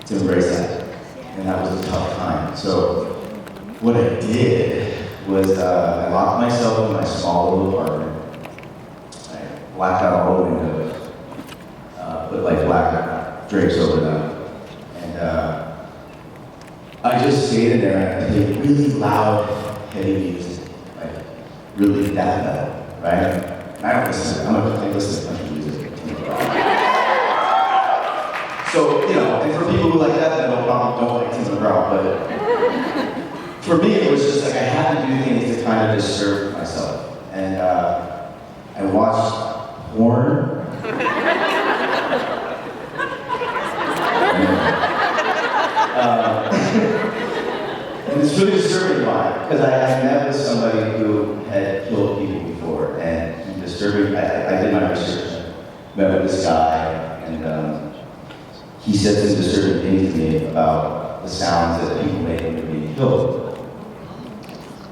to embrace that. And that was a tough time. So what I did was I locked myself in my small little apartment. I blacked out all the windows, put like black drapes over them. And I just stayed in there and I played really loud, heavy music, like really death metal, right? And I don't listen, I listen to country music. So, you know, and for people who like death metal, probably don't like Tim McGraw, but for me, it was just like I had to do things to kind of disturb myself. And I watched porn. And it's really disturbing why, because I met with somebody who had killed people before, and he disturbing, I did my research, met with this guy, and he said some disturbing things to me about the sounds that people make when they're being killed.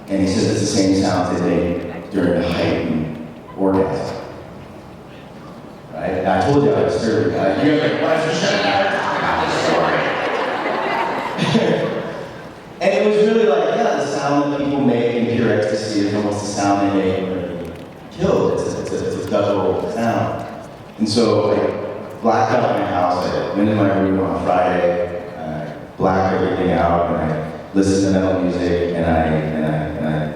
And he says it's the same sounds they make during a heightened orgasm. Right? And I told you I was disturbing. You're like, why don't you shut up and talk about this story? And it was really like, yeah, the sound that people make in pure ecstasy is almost the sound they make when they're being killed. It's a guttural sound. And so I blacked out my house. I went in my room on Friday. I blacked everything out, and I listened to metal music, and I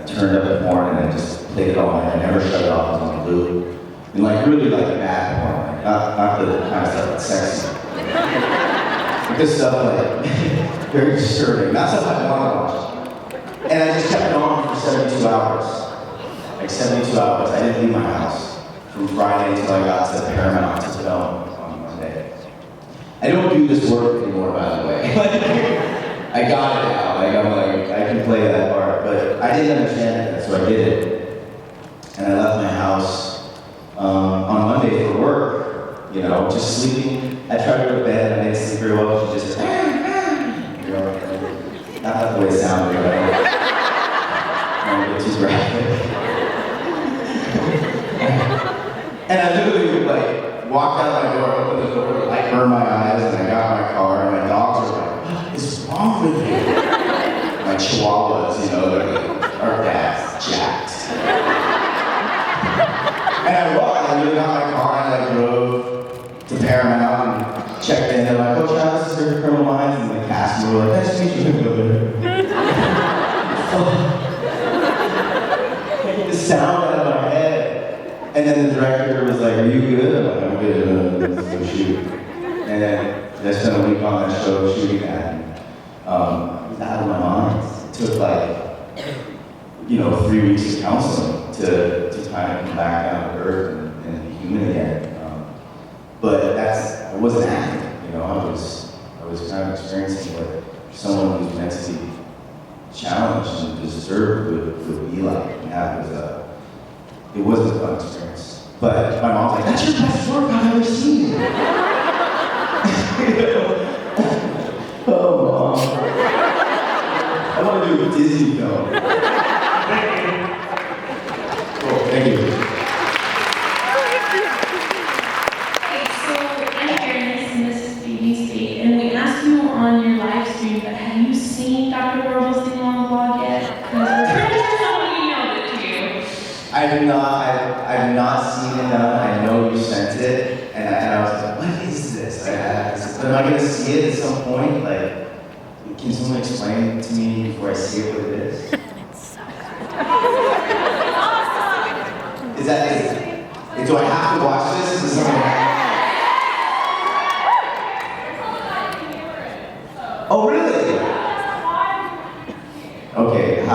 turned up the porn, and I just played it all night. I never shut it off. It was on loop. And like really like bad porn, like not the kind of stuff that's sexy. Like this stuff like very disturbing. Not stuff I want to watch. And I just kept it on for 72 hours. Like 72 hours. I didn't leave my house from Friday until I got to Paramount to film on Monday. I don't do this work anymore, by the way. I got it now. Like I'm like I can play that part, but I didn't understand it, so I did it. And I left my house on Monday for work. You know, just sleeping. I tried to go to bed and I didn't sleep very well. She just, you know, not that the way it sounded, but I don't get too graphic. And I literally like walked out my door, opened the door, like burned my eyes, and I got in my car, and my dogs were like, what is wrong with you? My chihuahuas, you know, they're like, our dad's jacked. And I walked, I really got in my car, and I drove to Paramount and checked in. They're like, oh, Travis is here for Criminal Minds, and the cast were like, nice to meet you. The sound out of my head. And then the director was like, are you good? I'm like, I'm good, let's go shoot. And then I spent a week on that show shooting that, and I was out of my mind. It took like, 3 weeks of counseling to kind of come back down to earth and be human again. But I wasn't acting, I was kind of experiencing what someone who's mentally challenged and disturbed would be like. And that was it wasn't a fun experience. But my mom's like, that's your best work I've ever seen. Oh, Mom. I want to do a Disney film. Cool, thank you. On your live stream, but have you seen Dr. Gorbel's thing on the blog yet? Because we're pretty sure somebody emailed it to you. I've not seen it done. I know you sent it, and I was like, what is this? But am I going to see it at some point? Like, can someone explain it to me before I see what it is? It's so good. Is that it? Do I have to watch this? Is this something? Oh, really? Okay,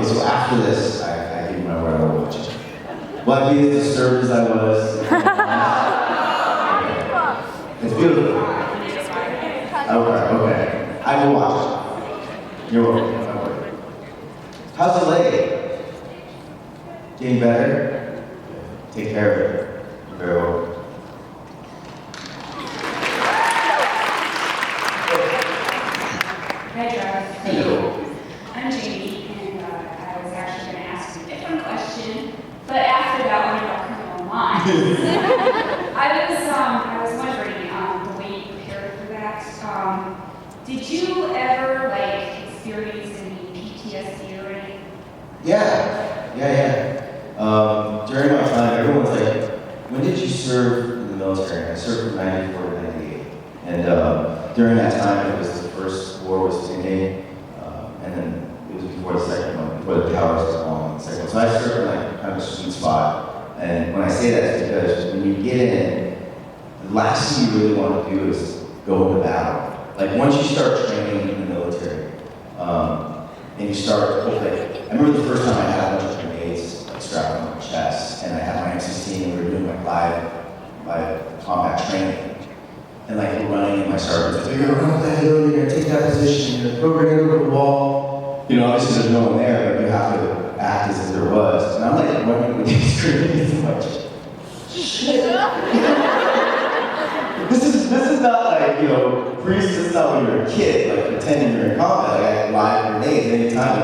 so after this, I give you my word, I will watch it. Will I be as disturbed as I was? Okay. It's beautiful. Okay. I will watch it. You're welcome. How's the leg? Getting better? Take care of it. You're very welcome. Hi, Travis. Hello. I'm Jamie, and I was actually going to ask you a different question, but after that one about Criminal Minds, I was wondering the way you prepared for that. Did you ever like experience any PTSD or anything? Yeah. During my time, everyone's like, when did you serve in the military? I served from 94 to 98. And during that time, it was the first war was ending, and then it was before the second one, before the towers was on the second one. So I served in like kind of a sweet spot. And when I say that, it's because when you get in, the last thing you really want to do is go into battle. Like once you start training in the military, and you start, like, I remember the first time I had a bunch of grenades like, strapped on my chest, and I had my M16, and we were doing like live combat training. And like we're running, and my sergeant's like, you're gonna run up that hill, you're gonna take that position, you're gonna throw a grenade over the wall. You know, obviously there's no one there, but you have to act as if there was. And I'm like running with these grenades, and like, shit. This is not like, you know, this is not when you're a kid, like pretending you're in combat. Like I had live grenades anytime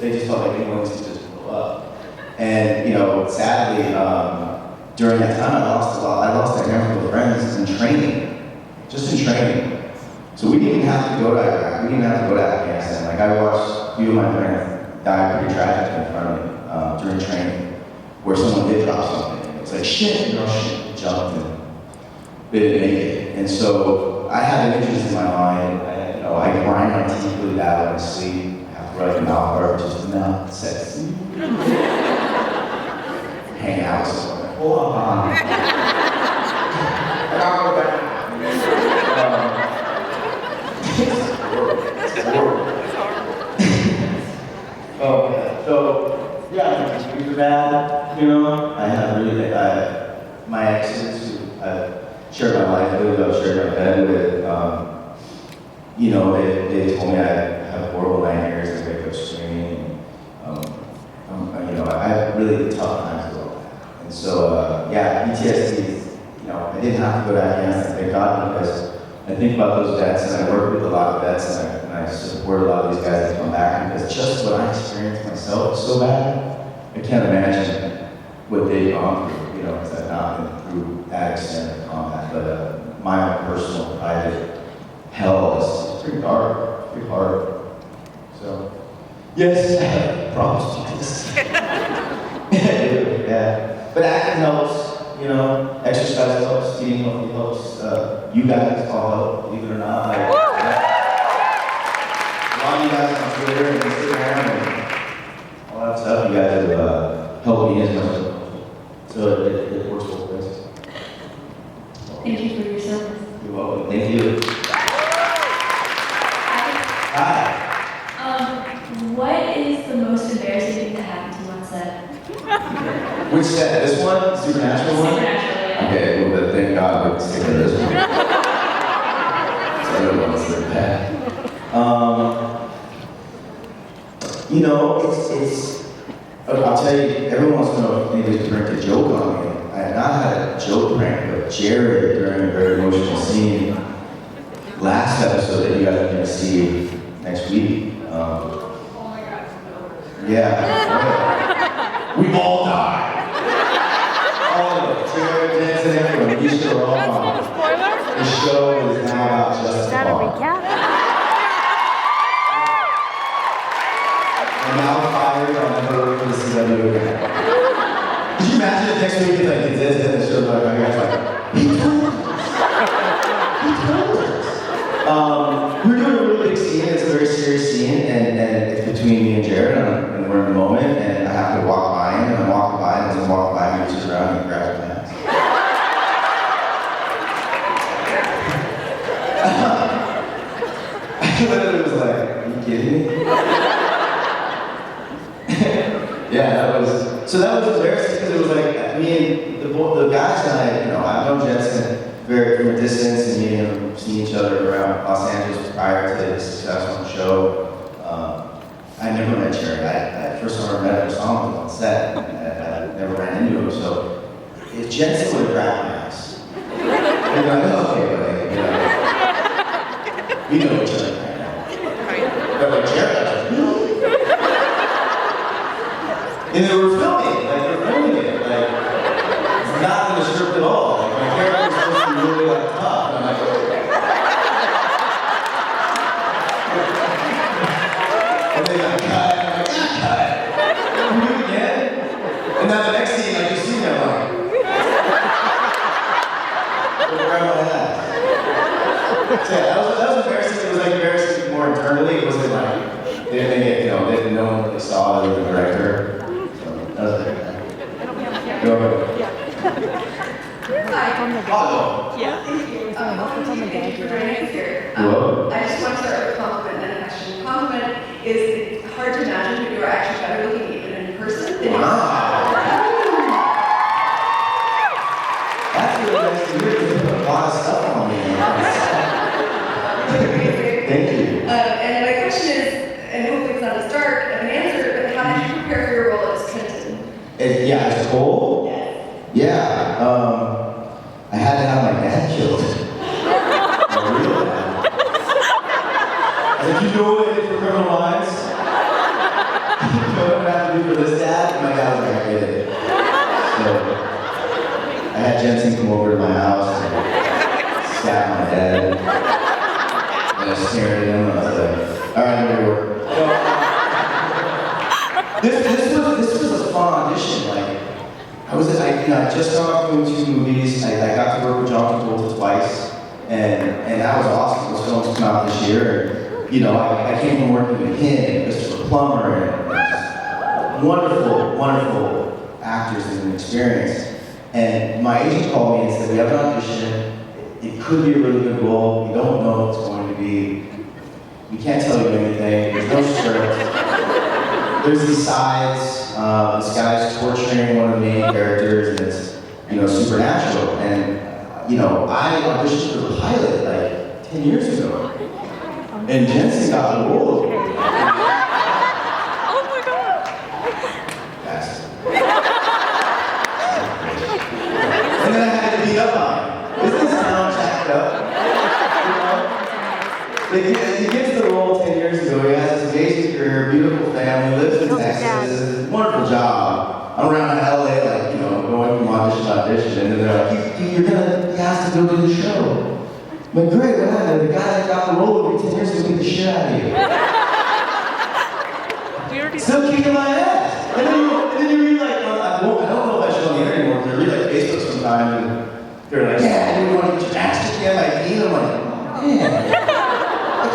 they just felt like anyone could just blow up. And, you know, sadly, during that time I lost a lot. I lost a handful of friends in training, just in training. So we didn't even have to go to Iraq. We didn't have to go to Afghanistan. Like I watched a few of my friends die pretty tragically in front of me during training, where someone did drop something. It was like, shit, you know, shit, jumped and they didn't make it. And so I had images in my mind. I grind my teeth really bad when I sleep. I have to write them out or just not sexy. Hang out with someone. Hold on. I gotta go back. It's horrible. Oh, yeah. So, yeah, we were bad, you know. I had really my exes who I shared my life with, I've shared my bed with, you know, they told me I have horrible nightmares, I wake up screaming, and, you know, I had really tough times with all that. And so, yeah, PTSD, you know, I didn't have to go to Afghanistan, thank God, because I think about those vets, and I work with a lot of vets, and I support a lot of these guys that come back, because just what I experienced myself so bad, I can't imagine what they've gone through, you know, because I've not been through that extent of combat, but my own personal, private hell is pretty dark, pretty hard. So, yes, I have problems with this. Yeah, but acting helps. You know, exercise helps, eating healthy helps. You guys all help, believe it or not. Like, a lot of you guys on Twitter and Instagram and all that stuff, you guys have helped me as much as possible. So it works both ways. Thank you for your service. You're welcome. Thank you. Hi. What is the most embarrassing thing that happened to you on set? Which set? This one? Supernatural one? Supernatural, yeah. Okay, well, then thank God we stick with this one. The other ones are bad. You know, it's. I'll tell you, everyone wants to know if maybe to prank a joke on me. I have not had a joke prank, but Jared, during a very emotional scene, last episode that you guys are going to see next week. Oh my God. Yeah. We all died. All of it. Jared, Jens, and everyone. You should all gone. The show is now about just Is that a recap? I'm now fired. I'll never work for the CW again. Could you imagine if next week it's like it is and the show's like, my guy's like, he told us. He told us. We're doing a really big scene. It's a very serious scene, and it's between me and Jared, and we're in the moment, and I have to walk by him, and I'm walking by him, and he's walking by me, he reaches around and grabs my hands. I literally was like, are you kidding me? Yeah, that was embarrassing because it was like me and the guys and I, you know, I've known Jensen very from a distance, and me and him seen each other around Los Angeles prior to his success on the show. I never met Jared. I first time I met him, saw him on set, and I never ran into him. So if Jensen would have grabbed my ass, I'd be like, okay, buddy, we know each other right now. But like Jared, I was like, really? And they were filming, like they're filming it, like it's not in the script at all. Like my character was supposed to be really like tough, and I'm like, they got cut. I'm like, cut. You do it again? And now the next scene, like, you see me, I'm like, where am I at? So yeah, that was embarrassing. It was like embarrassing more internally. It wasn't like, they didn't know what they saw as the director. So that was very bad. Go ahead. Hello. Yeah. Thank you for joining us here. Hello. I just want to start with a compliment and a question. Compliment is it's hard to imagine, but you are actually better looking even in person than you are. Wow. That's really nice to hear. You put a lot of stuff on me. Thank you. And my question is, and hopefully it's not as dark of an answer, but how did you prepare for your role as Clinton? Yeah, it's cold. Yes. Yeah. I had to have my dad killed. A real dad. And if you know what I did for Criminal Minds, you know what I have to do for this dad? My dad was like, I get it. So I had Jensen come over to my house and stab my dad. And I stared at him and I was like, all right, I'm gonna work. This was a fun audition. Like, I just got off doing 2 movies. I got to work with John Travolta twice, and that was awesome. Those films come out this year. And, I came from working with him, Mr. Plummer, and wonderful, wonderful actors and experience. And my agent called me and said, we have an audition. It could be a really good role. We don't know what it's going to be. We can't tell you anything. There's no script. There's these sides. This guy's torturing one of the main characters, and it's, supernatural. And, I auditioned for the pilot like 10 years ago. And Jensen got the role. Oh my God! Bastard. And then I had to beat up on him. Isn't this town jacked up? He gets the role 10 years ago. He has this amazing career, beautiful family, lives in Texas, wonderful job. I'm around LA, going from audition to audition, and then they're like, he has to go do the show. I'm like, great, what happened? The guy that got the role over 10 years ago beat the shit out of you. Still kicking my ass. And then you read I don't know if I show on the internet anymore, but I read Facebook sometimes, and they're like, yeah, you want to get your ass kicked again? I'm like, man. I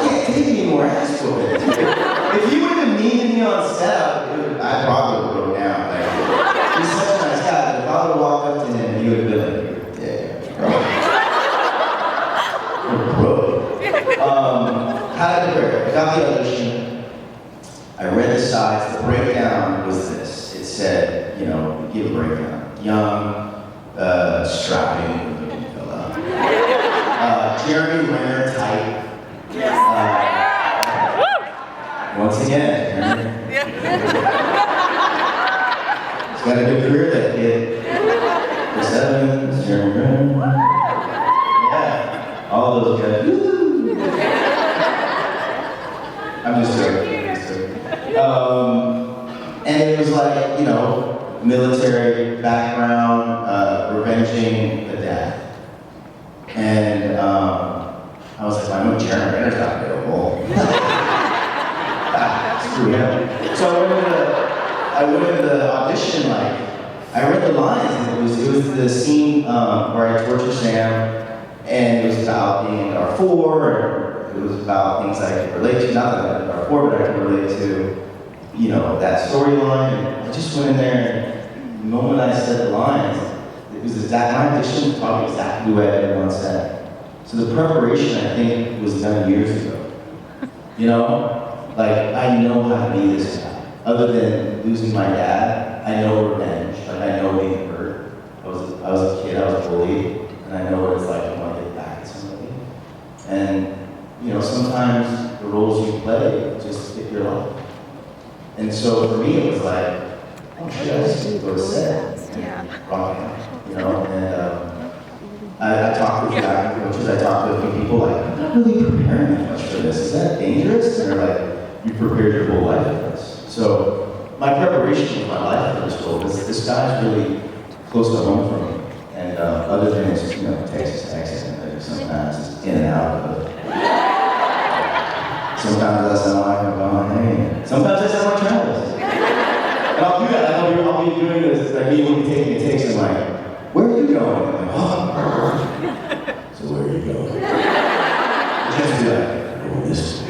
can't take any more ass whooping. If he would have been mean to me on set, I probably would go down. He's such a nice guy, but if I would have walked up to him, he would have been like, yeah, bro. How did I prepare? I got the audition. I read the sides. The breakdown was this. It said, give a breakdown. Young, strapping, looking fella. Jeremy Renner type. Once again, he's got a good career, that kid. Chris Evans, Jeremy Renner. Yeah, all those guys. Woo! I'm just joking. And it was like, military background, revenging the dad. And I was like, I know Jeremy Renner's not available. Screw him. So I went into the audition, I read the lines, and it was the scene where I torture Sam, and it was about being in R4, and it was about things I could relate to, not that I'm in R4, but I could relate to, that storyline. And I just went in there, and the moment I said the lines, it was exact, my audition was probably exactly the way I had everyone said. So the preparation, I think, was done years ago. I know how to be this guy. Other than losing my dad, I know revenge. I know being hurt. I was a kid, I was bullied, and I know what it's like to want to get back at somebody. And, sometimes the roles you play just fit your life. And so for me, it was like, oh shit, I just need to go to set. Rock out, and I talked with the acting coaches, I talked to a few people I'm not really preparing that much for this. Is that dangerous? And they're like, you prepared your whole life for this. So my preparation was my life for this role. This guy's really close to home for me. And other than it's, Texas accent, sometimes it's in and out of it. Sometimes I sound like I'm going, hey. Sometimes I sound like Travis. And I'll do that. I'll be doing this, like me when we taking the takes, and like, where are you going? I'm like, oh. So where are you going? Just be like, oh, this way.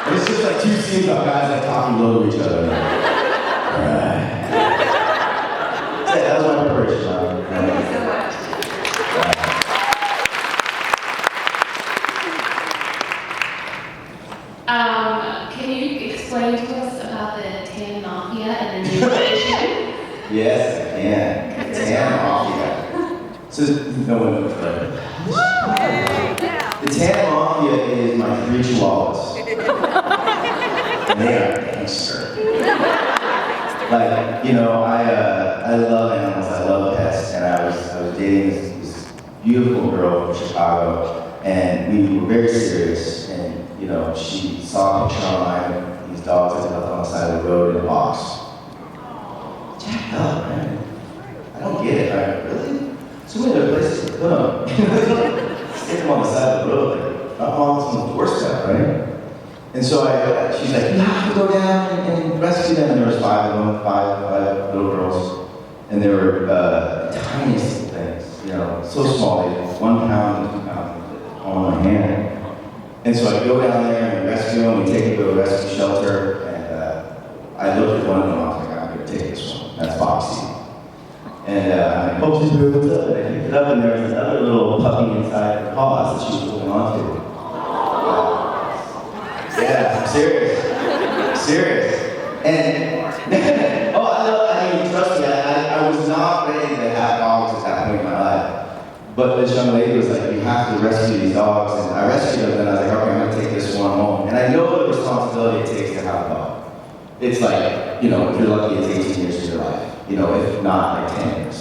And it's just like two scenes of guys like talking low to each other. Like, alright. So yeah, that was my preparation. Thank you so much. Can you explain to us about the Tan Mafia and the new edition? Yes, I can. Tan Mafia. So no one knows that. The Tan Mafia is my 3 chihuahuas. And they are gangster. Like, you know, I love animals, I love pets, and I was dating this beautiful girl from Chicago, and we were very serious, and you know, she saw a picture online of these dogs that left on the side of the road in a box. Jacked up, man. I don't get it. Like, really? So many other places to put them. Stick them on the side of the road. Like, not on someone's doorstep, right? And so she's like, you have to go down and rescue them. And there was 5 of them, five little girls. And they were the tiniest little things, you know, so small. They were 1 pound and 2 pounds on my hand. And so I go down there and we rescue them. We take them to a rescue shelter. And I looked at one of them. I was like, I'm going to take this one. That's Foxy. And I'm like, oh, what's up? And I picked it up, and there was another little puppy inside her paws that she was holding on to. Yeah, I'm serious. Serious. And, oh, I mean, trust me, I was not ready to have dogs at that point in my life. But this young lady was like, you have to rescue these dogs. And I rescued them, and I was like, okay, I'm going to take this one home. And I know the responsibility it takes to have a dog. It's like, you know, if you're lucky, it's 18 years of your life. You know, if not, like 10 years.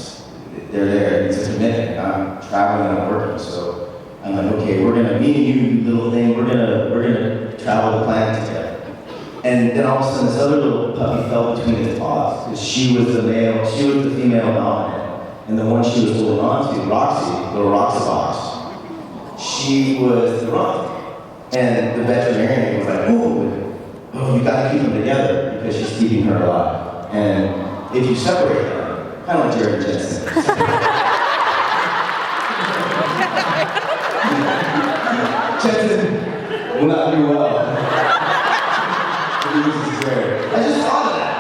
They're there, it's a commitment. I'm traveling and I'm working, so I'm like, okay, me and you, little thing, we're gonna travel the planet together. And then all of a sudden, this other little puppy fell between its paws, because she was the female dominant. And the one she was holding on to, Roxy, little Roxy Box, she was the rump. And the veterinarian was like, oh, you gotta keep them together, because she's keeping her alive. And if you separate them, kind of like Jared Jensen. Jensen will not do well. If he uses his hair. I just thought of that.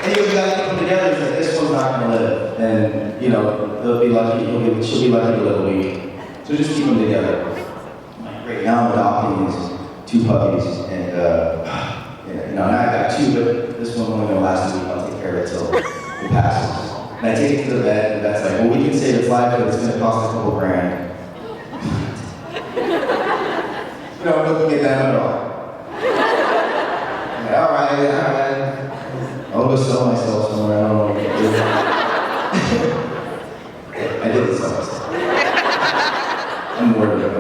Anyway, we gotta keep them together because this one's not gonna live. And, you know, they'll be lucky, she'll be lucky to live a week. So just keep them together. Right now I'm adopting these 2 puppies, and you know, now I've got 2, but this one's only gonna last a week. I'll take care of it till it passes. And I take it to the vet, and the vet's like, well, we can save its life, but it's gonna cost a couple grand. You know, looking at them at all. I'm like, all right. I'll go sell myself somewhere. I don't know what to do. I didn't sell myself. I'm worried about it.